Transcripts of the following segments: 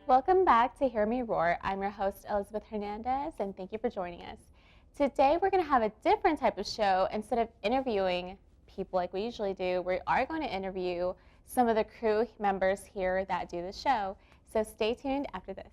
Welcome back to Hear Me Roar. I'm your host, Elizabeth Hernandez, and thank you for joining us. Today, we're going to have a different type of show. Instead of interviewing people like we usually do, we are going to interview some of the crew members here that do the show. So stay tuned after this.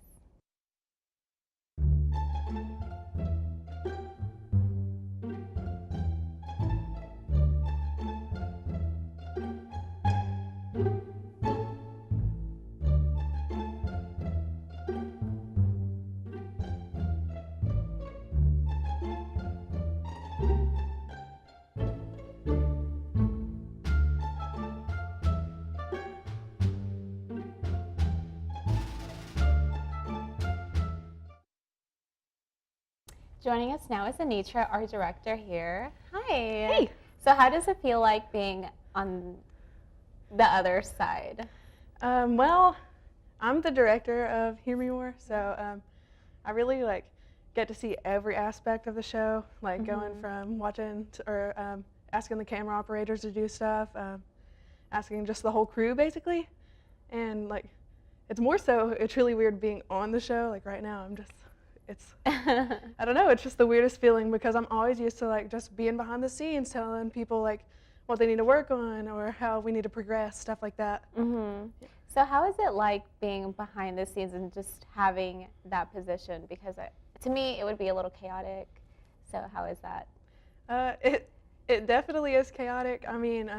Joining us now is Anitra, our director here. Hi. Hey. So how does it feel like being on the other side? Well, I'm the director of Hear Me Roar, so I really get to see every aspect of the show, going from watching or asking the camera operators to do stuff, asking just the whole crew basically, and it's more so it's really weird being on the show. Like right now, it's I don't know, it's just the weirdest feeling because I'm always used to just being behind the scenes telling people what they need to work on or how we need to progress, stuff like that. Mm-hmm. So how is it like being behind the scenes and just having that position? Because to me, it would be a little chaotic. So how is that? It definitely is chaotic. I mean,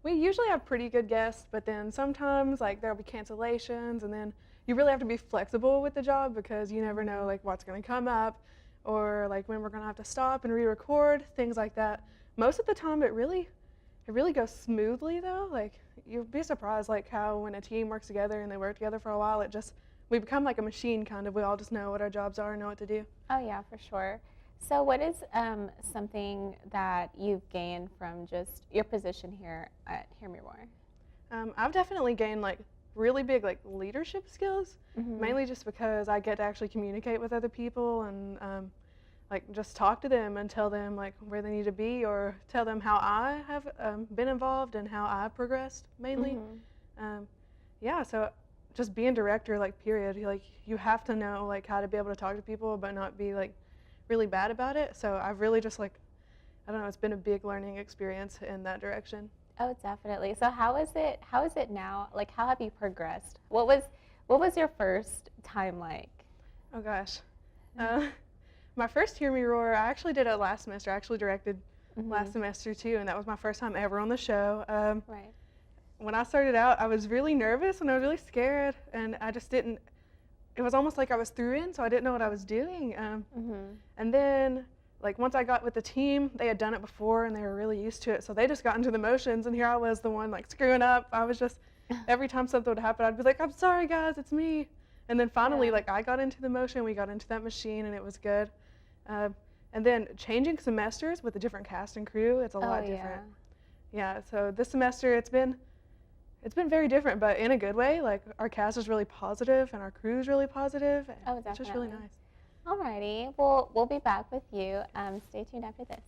we usually have pretty good guests, but then sometimes there'll be cancellations, and then you really have to be flexible with the job because you never know what's going to come up or when we're going to have to stop and re-record, things like that. Most of the time it really goes smoothly though. You'll be surprised how when a team works together and they work together for a while, we become like a machine kind of. We all just know what our jobs are and know what to do. Oh yeah, for sure. So what is something that you've gained from just your position here at Hear Me Roar? I've definitely gained really big leadership skills, Mm-hmm. mainly just because I get to actually communicate with other people and just talk to them and tell them where they need to be or tell them how I have been involved and how I've progressed mainly. Mm-hmm. Yeah, so just being director, period, you have to know how to be able to talk to people but not be really bad about it. So I've really just I don't know, it's been a big learning experience in that direction. Oh, definitely. So how is it now? How have you progressed? What was your first time like? Oh gosh. My first Hear Me Roar, I actually did it last semester. I actually directed last semester too, and that was my first time ever on the show. Right. When I started out, I was really nervous and I was really scared, and I just didn't. It was almost like I was through in, so I didn't know what I was doing. And then, once I got with the team, they had done it before and they were really used to it, so they just got into the motions, and here I was, the one screwing up. I was just every time something would happen, I'd be like, "I'm sorry, guys, it's me." And then finally, Yeah. I got into the motion, we got into that machine, and it was good. And then changing semesters with a different cast and crew, it's a lot different. Yeah, so this semester it's been very different, but in a good way. Our cast is really positive and our crew is really positive. Oh, definitely. It's just really nice. Alrighty. Well, we'll be back with you. Stay tuned after this.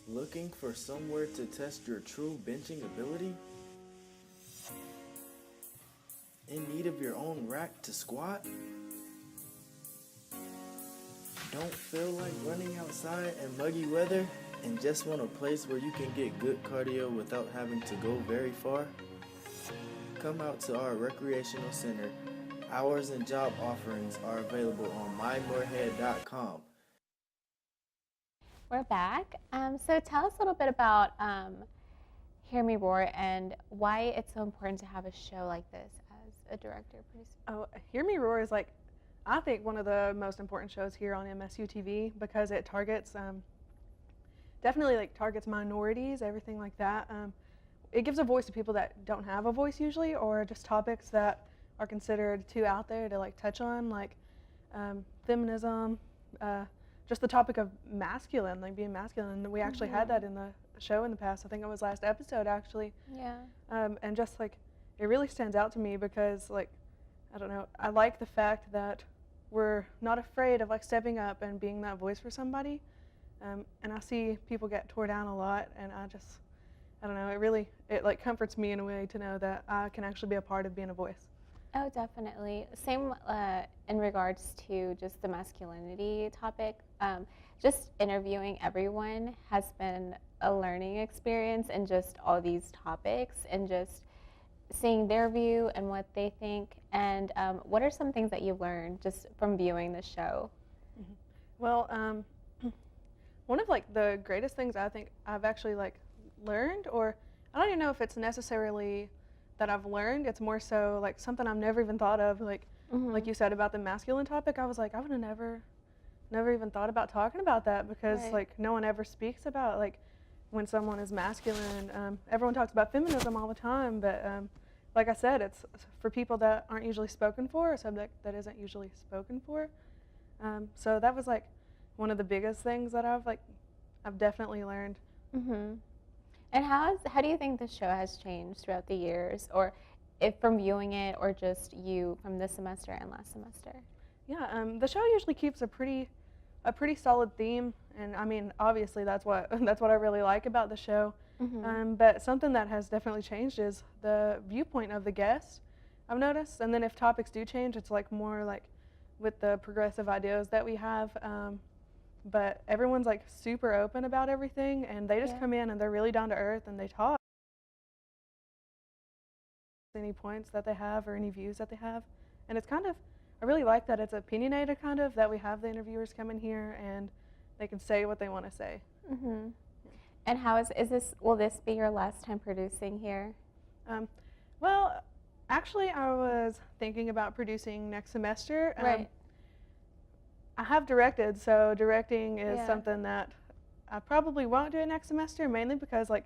Looking for somewhere to test your true benching ability? In need of your own rack to squat? Don't feel like running outside in muggy weather and just want a place where you can get good cardio without having to go very far? Come out to our recreational center. Hours and job offerings are available on mymorehead.com. We're back. So tell us a little bit about Hear Me Roar and why it's so important to have a show like this as a director, producer? Oh, Hear Me Roar is like, I think one of the most important shows here on MSU TV because it targets, definitely like targets minorities, everything like that. It gives a voice to people that don't have a voice usually, or just topics that are considered too out there to like touch on, like feminism, just the topic of masculine, like being masculine. We actually had that in the show in the past. I think it was last episode actually. Yeah. And just like, it really stands out to me because like, I don't know, I like the fact that we're not afraid of like stepping up and being that voice for somebody. And I see people get tore down a lot, and I don't know, it like comforts me in a way to know that I can actually be a part of being a voice. Oh, definitely. Same in regards to just the masculinity topic. Just interviewing everyone has been a learning experience, and just all these topics, and just seeing their view and what they think. And what are some things that you've learned just from viewing the show? Well, one of like the greatest things I think I've actually like learned, or I don't even know if it's necessarily that I've learned, it's more so like something I've never even thought of, like you said about the masculine topic. I was like, I would have never even thought about talking about that because Right. like no one ever speaks about like when someone is masculine. Everyone talks about feminism all the time, but like I said, it's for people that aren't usually spoken for, a subject that isn't usually spoken for. So that was like one of the biggest things that I've definitely learned. And how do you think the show has changed throughout the years, or if from viewing it, or just you from this semester and last semester? Yeah, the show usually keeps a pretty solid theme, and I mean, obviously that's what I really like about the show. But something that has definitely changed is the viewpoint of the guest, I've noticed. And then if topics do change, it's like more like with the progressive ideas that we have. But everyone's like super open about everything, and they just come in and they're really down to earth and they talk. Any points that they have or any views that they have, and it's kind of, I really like that it's opinionated, kind of, that we have the interviewers come in here and they can say what they want to say. And how will this be your last time producing here? Well, actually, I was thinking about producing next semester. Right. I have directed, so directing is something that I probably won't do it next semester, mainly because like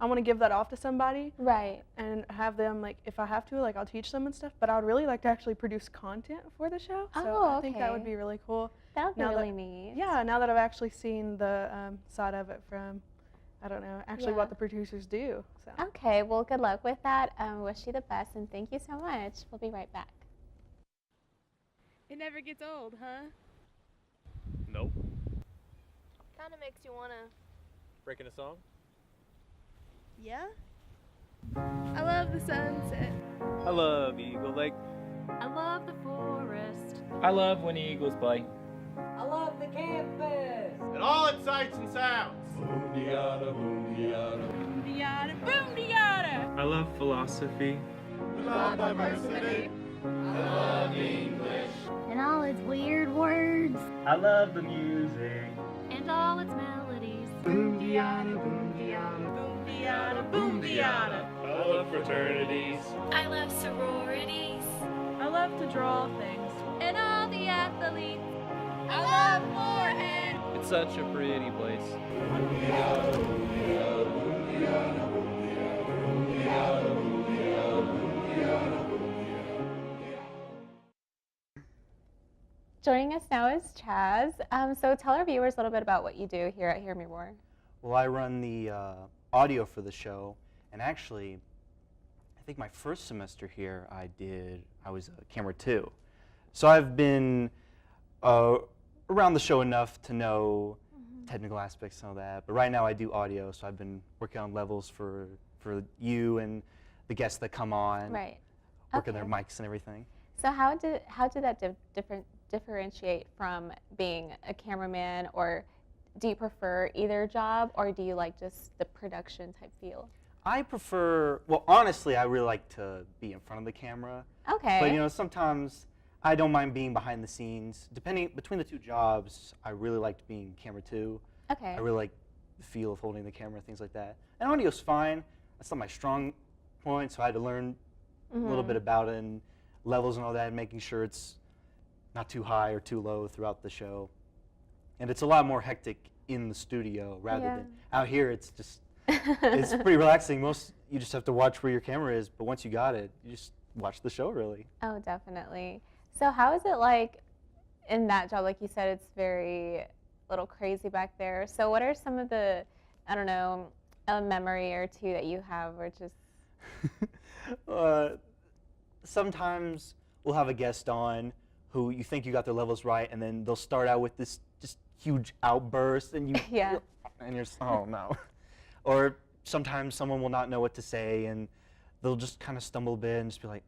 I want to give that off to somebody. Right. And have them, like, if I have to, like, I'll teach them and stuff, but I would really like to actually produce content for the show. So I think that would be really cool. That would be really neat. Yeah, now that I've actually seen the side of it from, I don't know, actually what the producers do. So. Okay, well, good luck with that. Wish you the best, and thank you so much. We'll be right back. It never gets old, huh? Nope. Kind of makes you want to. Breaking a song? Yeah? I love the sunset. I love Eagle Lake. I love the forest. I love when the Eagles play. I love the campus. And all its sights and sounds. Boom-de-yada, boom-de-yada. I love philosophy. We love diversity. I love English. And all its weird words. I love the music. And all its melodies. Boom-de-yada, boom-de-yada. Boom-de-yada, boom-de-yada. I love fraternities. I love sororities. I love to draw things. And all the athletes. I love Moorhead. It's such a pretty place. Joining us now is Chaz. So tell our viewers a little bit about what you do here at Hear Me Roar. Well, I run the audio for the show, and actually, I think my first semester here I was camera 2. So I've been around the show enough to know technical aspects and all that, but right now I do audio, so I've been working on levels for you and the guests that come on, Right. working their mics and everything. So how did that differentiate from being a cameraman, or do you prefer either job, or do you like just the production type feel? I prefer, well, honestly, I really like to be in front of the camera. Okay. But, you know, sometimes I don't mind being behind the scenes. Depending, between the two jobs, I really liked being camera 2. Okay. I really like the feel of holding the camera, things like that. And audio's fine. That's not my strong point, so I had to learn a little bit about it. And levels and all that, and making sure it's not too high or too low throughout the show. And it's a lot more hectic in the studio rather than out here. It's just it's pretty relaxing. You just have to watch where your camera is, but once you got it, you just watch the show really. Oh, definitely. So how is it like in that job? Like you said, it's very little crazy back there. So what are some of the, I don't know, a memory or two that you have or just? Sometimes we'll have a guest on who you think you got their levels right, and then they'll start out with this just huge outburst, and you're oh no. Or sometimes someone will not know what to say, and they'll just kind of stumble a bit and just be like,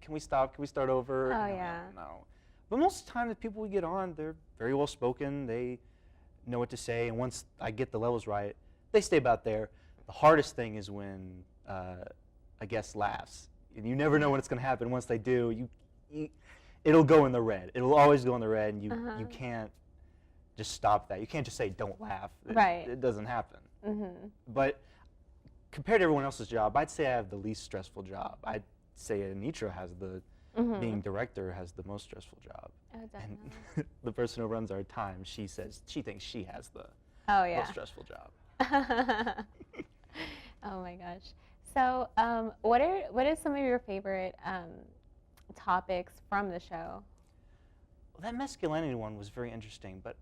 can we stop? Can we start over? Oh, and yeah. No. But most of the time, the people we get on, they're very well spoken. They know what to say, and once I get the levels right, they stay about there. The hardest thing is when a guest laughs. And you never know when it's going to happen. Once they do, it'll go in the red. It'll always go in the red, and you can't just stop that. You can't just say, don't laugh. It doesn't happen. But compared to everyone else's job, I'd say I have the least stressful job. I'd say Anitra has being director has the most stressful job. Oh, definitely. And the person who runs our time, she says she thinks she has the most stressful job. Oh my gosh. So what are some of your favorite topics from the show? Well, that masculinity one was very interesting, but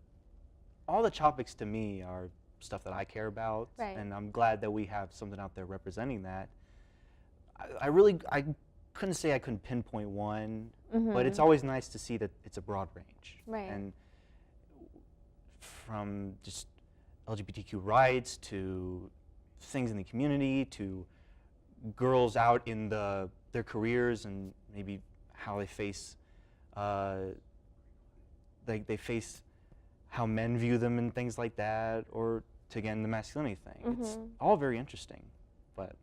all the topics to me are stuff that I care about, and I'm glad that we have something out there representing that. I couldn't say I couldn't pinpoint one, but it's always nice to see that it's a broad range. Right. And from just LGBTQ rights to things in the community to girls out in their careers and maybe how they face they face how men view them and things like that, or to, again, the masculinity thing. It's all very interesting, but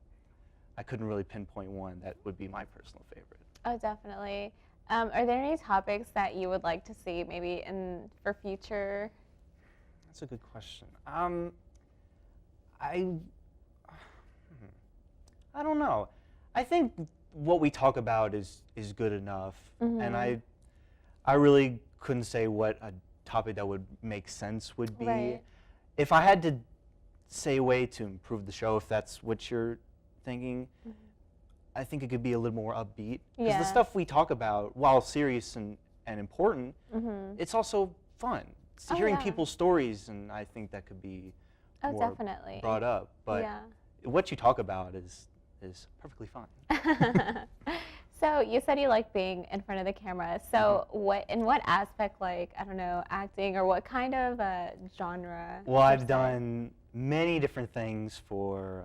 I couldn't really pinpoint one that would be my personal favorite. Oh, definitely. Are there any topics that you would like to see maybe for future? That's a good question. I don't know. I think what we talk about is good enough, and I really couldn't say what a topic that would make sense would be. Right. If I had to say a way to improve the show, if that's what you're thinking, I think it could be a little more upbeat. Because the stuff we talk about, while serious and important, it's also fun. It's hearing people's stories, and I think that could be more definitely brought up. But what you talk about is perfectly fine. So you said you like being in front of the camera. So in what aspect, like, I don't know, acting, or what kind of genre? Well, I've done many different things for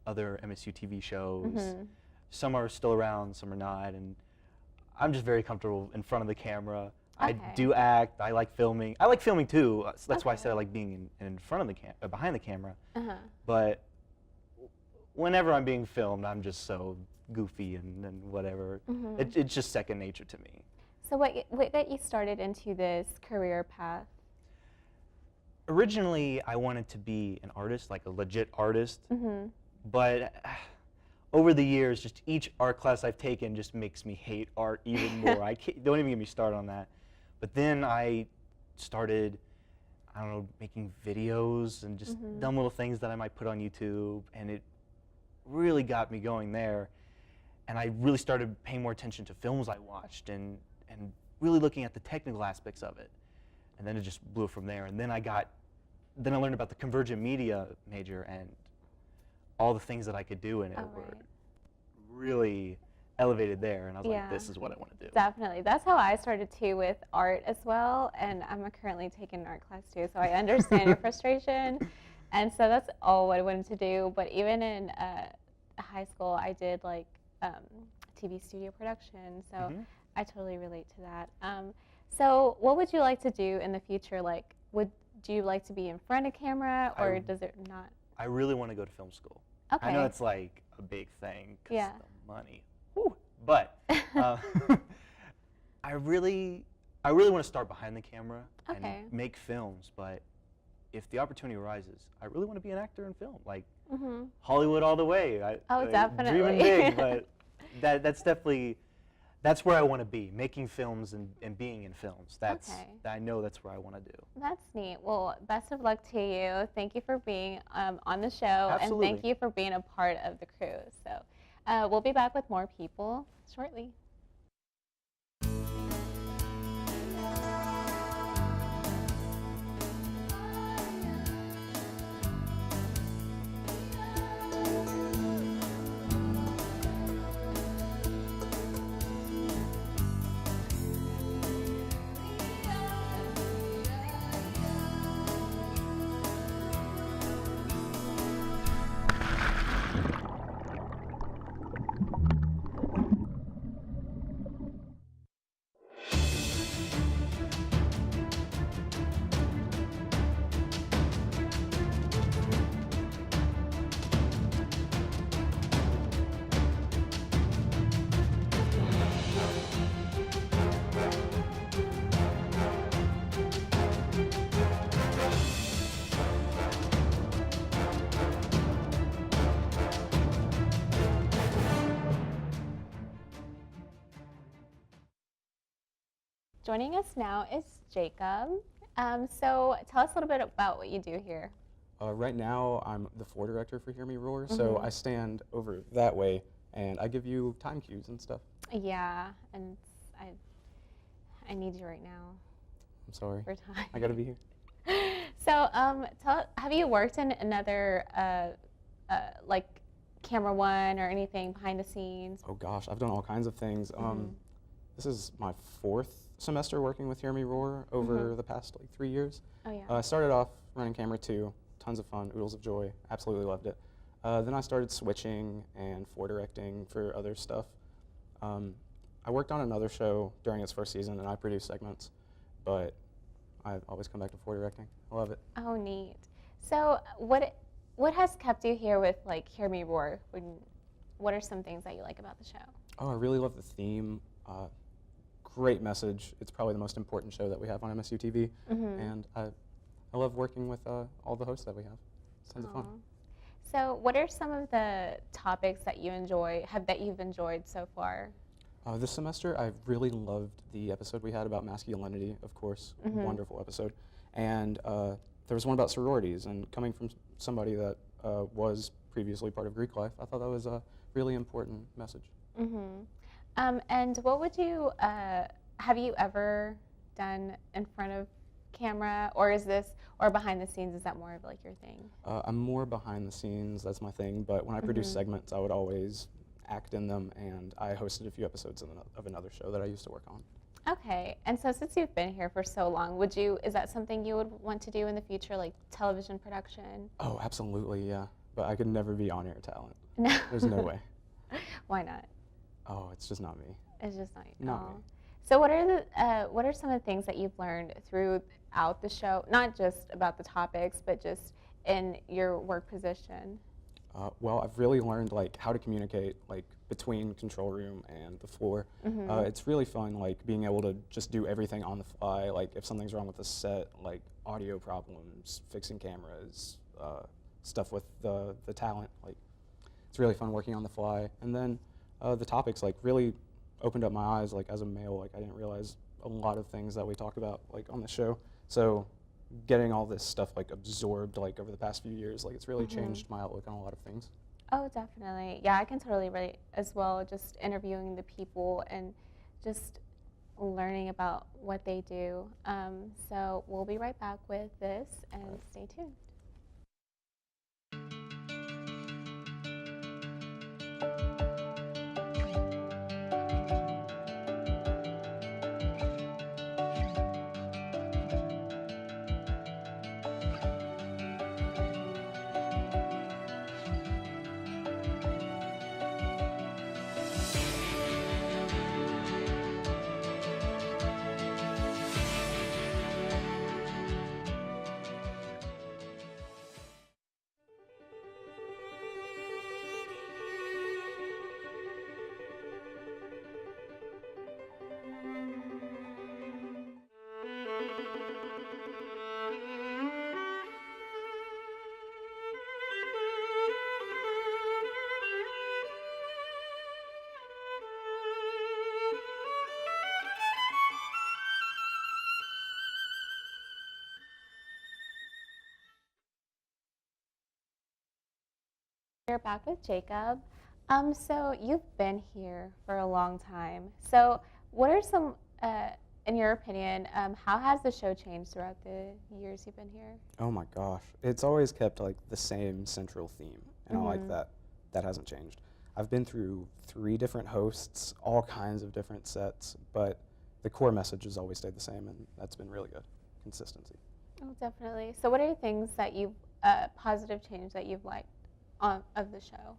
other MSU TV shows. Some are still around, some are not, and I'm just very comfortable in front of the camera. I do act. I like filming. I like filming too. So that's why I said I like being in front of the behind the camera. But whenever I'm being filmed, I'm just so goofy and whatever. It's just second nature to me. So what got you started into this career path? Originally, I wanted to be an artist, like a legit artist. But over the years, just each art class I've taken just makes me hate art even more. Don't even get me started on that. But then I started, I don't know, making videos and just dumb little things that I might put on YouTube, and it really got me going there. And I really started paying more attention to films I watched and really looking at the technical aspects of it. And then it just blew from there. And then I learned about the Convergent Media major and all the things that I could do in it were really elevated there. And I was like, this is what I want to do. Definitely. That's how I started too with art as well. And I'm currently taking an art class too, so I understand your frustration. And so that's all I wanted to do. But even in high school, I did like TV studio production, so I totally relate to that. So what would you like to do in the future? Like, do you like to be in front of camera, or does it not? I really want to go to film school. Okay. I know it's like a big thing because the money. Whew. But I really want to start behind the camera and make films. But if the opportunity arises, I really want to be an actor in film, like Hollywood all the way. Definitely. Dreaming big, but that's definitely that's where I want to be, making films and being in films. Okay. I know that's where I want to do. That's neat. Well, best of luck to you. Thank you for being on the show, Absolutely. and thank you for being a part of the crew. So we'll be back with more people shortly. Joining us now is Jacob. So tell us a little bit about what you do here. Right now, I'm the floor director for Hear Me Roar, so I stand over that way, and I give you time cues and stuff. Yeah, and I need you right now I'm sorry. for time. I gotta be here. So have you worked in another like Camera One or anything behind the scenes? Oh gosh, I've done all kinds of things. This is my 4th semester working with Hear Me Roar over the past like 3 years. Oh yeah. I started off running Camera 2, tons of fun, oodles of joy, absolutely loved it. Then I started switching and floor directing for other stuff. I worked on another show during its first season, and I produced segments, but I've always come back to floor directing. I love it. Oh, neat. So what has kept you here with like Hear Me Roar? What are some things that you like about the show? Oh, I really love the theme. Great message. It's probably the most important show that we have on MSU TV, and I love working with all the hosts that we have. It's tons of fun. So what are some of the topics that you you've enjoyed so far? This semester, I really loved the episode we had about masculinity, of course. Wonderful episode. And there was one about sororities, and coming from somebody that was previously part of Greek life, I thought that was a really important message. And what would you, have you ever done in front of camera, or behind the scenes, is that more of like your thing? I'm more behind the scenes, that's my thing, but when I produce segments, I would always act in them, and I hosted a few episodes of another show that I used to work on. Okay, and so since you've been here for so long, is that something you would want to do in the future, like television production? Oh, absolutely, yeah. But I could never be on-air talent. No. There's no way. Why not? Oh, it's just not me. It's just not you. Not me. So what are some of the things that you've learned throughout the show, not just about the topics, but just in your work position? Well, I've really learned like how to communicate like between control room and the floor. It's really fun like being able to just do everything on the fly. Like if something's wrong with the set, like audio problems, fixing cameras, stuff with the talent. Like it's really fun working on the fly. And then the topics like really opened up my eyes. Like as a male, like I didn't realize a lot of things that we talk about like on the show. So getting all this stuff like absorbed like over the past few years, like it's really changed my outlook on a lot of things. Oh, definitely. Yeah, I can totally relate as well, just interviewing the people and just learning about what they do. So we'll be right back with this, and stay tuned. We're back with Jacob. So you've been here for a long time. So what are some, in your opinion, how has the show changed throughout the years you've been here? Oh my gosh, it's always kept like the same central theme, and I like that. That hasn't changed. I've been through 3 different hosts, all kinds of different sets, but the core message has always stayed the same, and that's been really good. Consistency. Oh, definitely. So what are things that you've, positive change that you've liked of the show?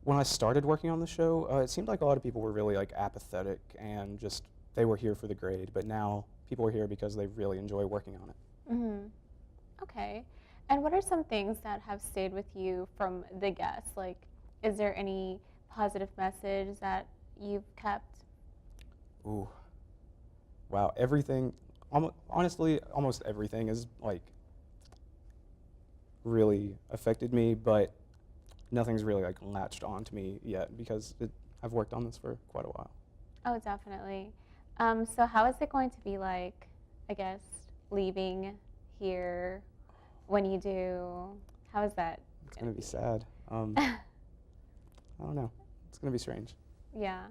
When I started working on the show, it seemed like a lot of people were really like apathetic and just they were here for the grade, but now people are here because they really enjoy working on it. Okay. And what are some things that have stayed with you from the guests? Like, is there any positive message that you've kept? Ooh. Wow, everything, honestly, almost everything is like really affected me, but nothing's really like latched onto me yet because I've worked on this for quite a while. Oh, definitely. So how is it going to be like, I guess, leaving here when you do? How is that? It's going to be sad. I don't know. It's going to be strange. Yeah.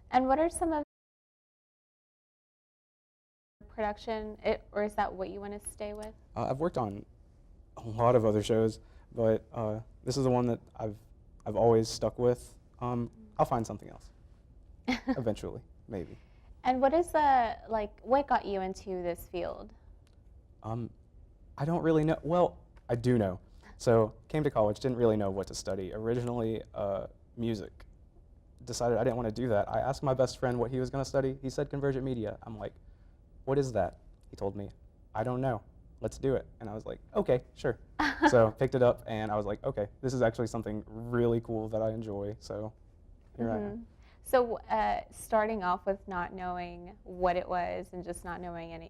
And what are some of production, or is that what you want to stay with? I've worked on a lot of other shows, but this is the one that I've always stuck with. I'll find something else eventually, maybe. And what is what got you into this field? I don't really know. Well, I do know. So came to college, didn't really know what to study. Originally, music. Decided I didn't want to do that. I asked my best friend what he was going to study. He said convergent media. I'm like, what is that? He told me, I don't know. Let's do it. And I was like, okay, sure. So picked it up, and I was like, okay, this is actually something really cool that I enjoy. So here I am. So starting off with not knowing what it was and just not knowing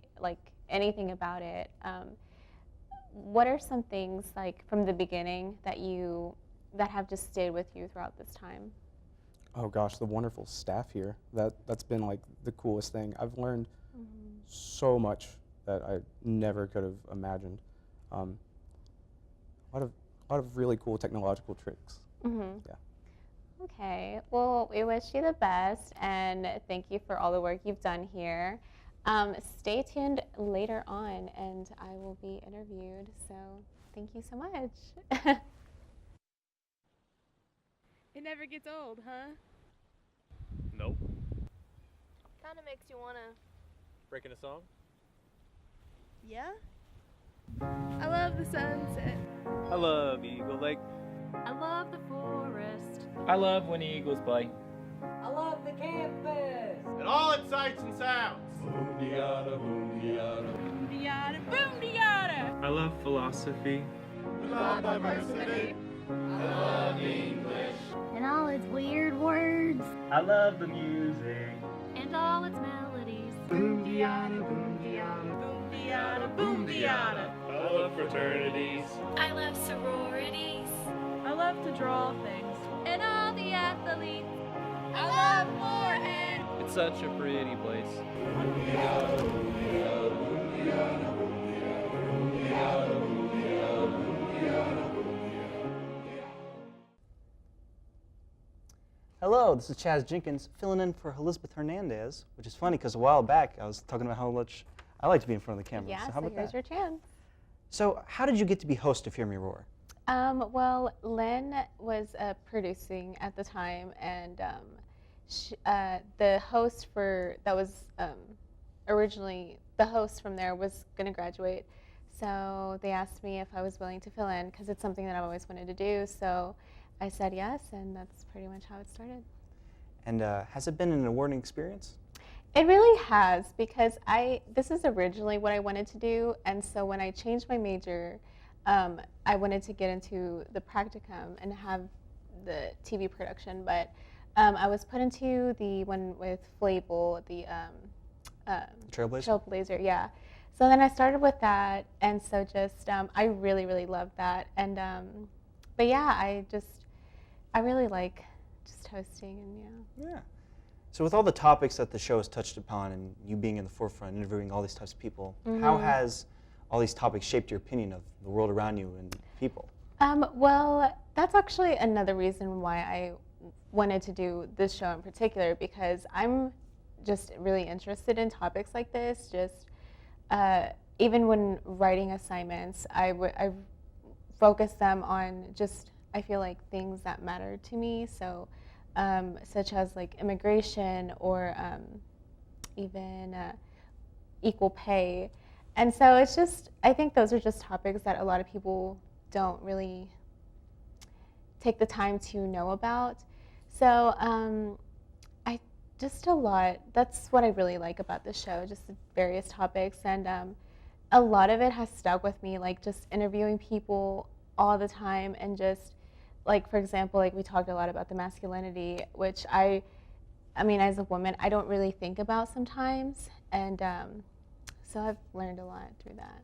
anything about it, what are some things like from the beginning that have just stayed with you throughout this time? Oh gosh, the wonderful staff here. That's been like the coolest thing. I've learned so much that I never could have imagined. A lot of really cool technological tricks. Yeah. Okay. Well, we wish you the best, and thank you for all the work you've done here. Stay tuned later on, and I will be interviewed. So thank you so much. It never gets old, huh? Nope. Kind of makes you wanna. Breaking a song? Yeah? I love the sunset. I love Eagle Lake. I love the forest. I love when Eagles play. I love the campus. And all its sights and sounds. Boom-de-yada, boom-de-yada. I love philosophy. We love diversity. I love English. And all its weird words. I love the music. And all its melodies. Boom-de-yada, boom-de-yada. Boom-de-yada, boom-de-yada. I love fraternities. I love sororities. I love to draw things. And all the athletes. I love Moorhead. It's such a pretty place. Hello, this is Chaz Jenkins filling in for Elizabeth Hernandez, which is funny because a while back I was talking about how much I like to be in front of the camera. Yeah, so how about here's that? your chance. So how did you get to be host of Hear Me Roar? Well, Lynn was producing at the time, and the host that was originally the host from there was going to graduate. So they asked me if I was willing to fill in because it's something that I've always wanted to do. So I said yes, and that's pretty much how it started. And has it been an rewarding experience? It really has, because this is originally what I wanted to do, and so when I changed my major, I wanted to get into the practicum and have the TV production, but I was put into the one with Flavel, the Trailblazer? Trailblazer, yeah. So then I started with that, and so just I really, really loved that, and but yeah, I really like just hosting, and Yeah. So with all the topics that the show has touched upon and you being in the forefront, interviewing all these types of people, how has all these topics shaped your opinion of the world around you and people? Well, that's actually another reason why I wanted to do this show in particular, because I'm just really interested in topics like this. Just even when writing assignments, I focus them on just, I feel like, things that matter to me. So such as like immigration or even equal pay. And so it's just, I think those are just topics that a lot of people don't really take the time to know about. So I just a lot, that's what I really like about the show, just the various topics. And a lot of it has stuck with me, like just interviewing people all the time, and just like, for example, like we talked a lot about the masculinity, which I mean, as a woman, I don't really think about sometimes. And so I've learned a lot through that.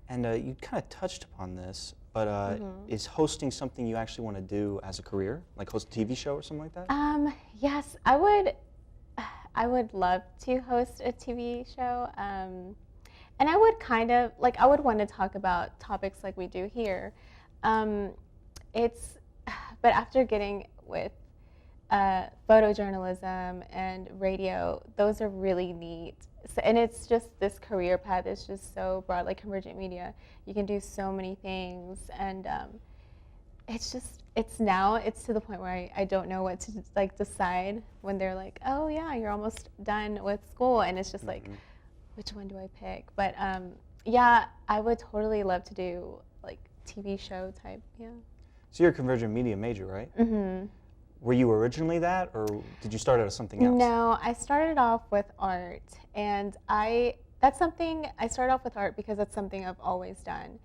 And you kind of touched upon this, but is hosting something you actually want to do as a career, like host a TV show or something like that? Yes, I would love to host a TV show. And I would kind of, like, I would want to talk about topics like we do here. But after getting with photojournalism and radio, those are really neat. So, and it's just, this career path is just so broad, like Convergent Media. You can do so many things, and it's to the point where I don't know what to like decide when they're like, oh yeah, you're almost done with school, and it's just like, which one do I pick? But yeah, I would totally love to do like TV show type, yeah. So you're a Convergent Media major, right? Mm-hmm. Were you originally that, or did you start out as something else? No, I started off with art, and I started off with art because that's something I've always done,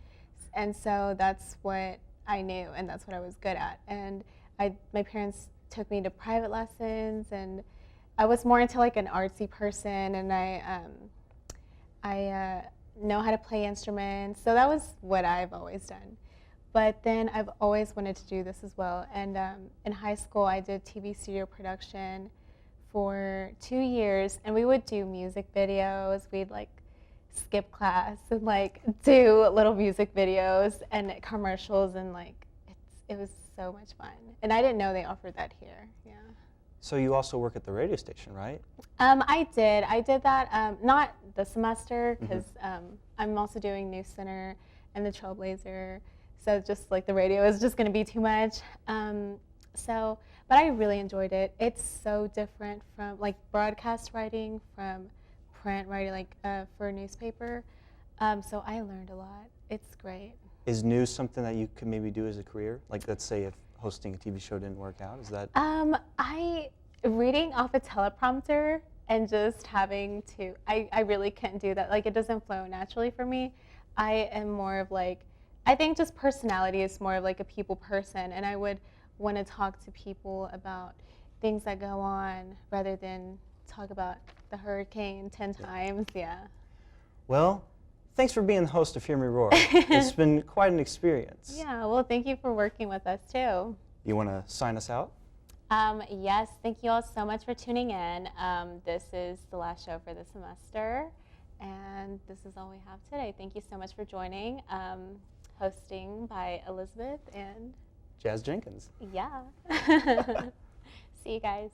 and so that's what I knew, and that's what I was good at. And my parents took me to private lessons, and I was more into like an artsy person, and I know how to play instruments, so that was what I've always done. But then I've always wanted to do this as well. And in high school, I did TV studio production for 2 years, and we would do music videos. We'd like skip class and like do little music videos and commercials, and like it was so much fun. And I didn't know they offered that here. Yeah. So you also work at the radio station, right? I did that, not this semester, because I'm also doing News Center and the Trailblazer. So just like the radio is just going to be too much. But I really enjoyed it. It's so different from like broadcast writing, from print writing, like for a newspaper. So I learned a lot. It's great. Is news something that you could maybe do as a career? Like, let's say if hosting a TV show didn't work out, is that? Reading off a teleprompter and just having to, I really can't do that. Like, it doesn't flow naturally for me. I am more of like, I think just personality is more of like a people person, and I would want to talk to people about things that go on rather than talk about the hurricane 10 times, yeah. Well, thanks for being the host of Hear Me Roar. It's been quite an experience. Yeah, well, thank you for working with us too. You want to sign us out? Yes, thank you all so much for tuning in. This is the last show for the semester, and this is all we have today. Thank you so much for joining. Hosting by Elizabeth and Jazz Jenkins. Yeah. See you guys.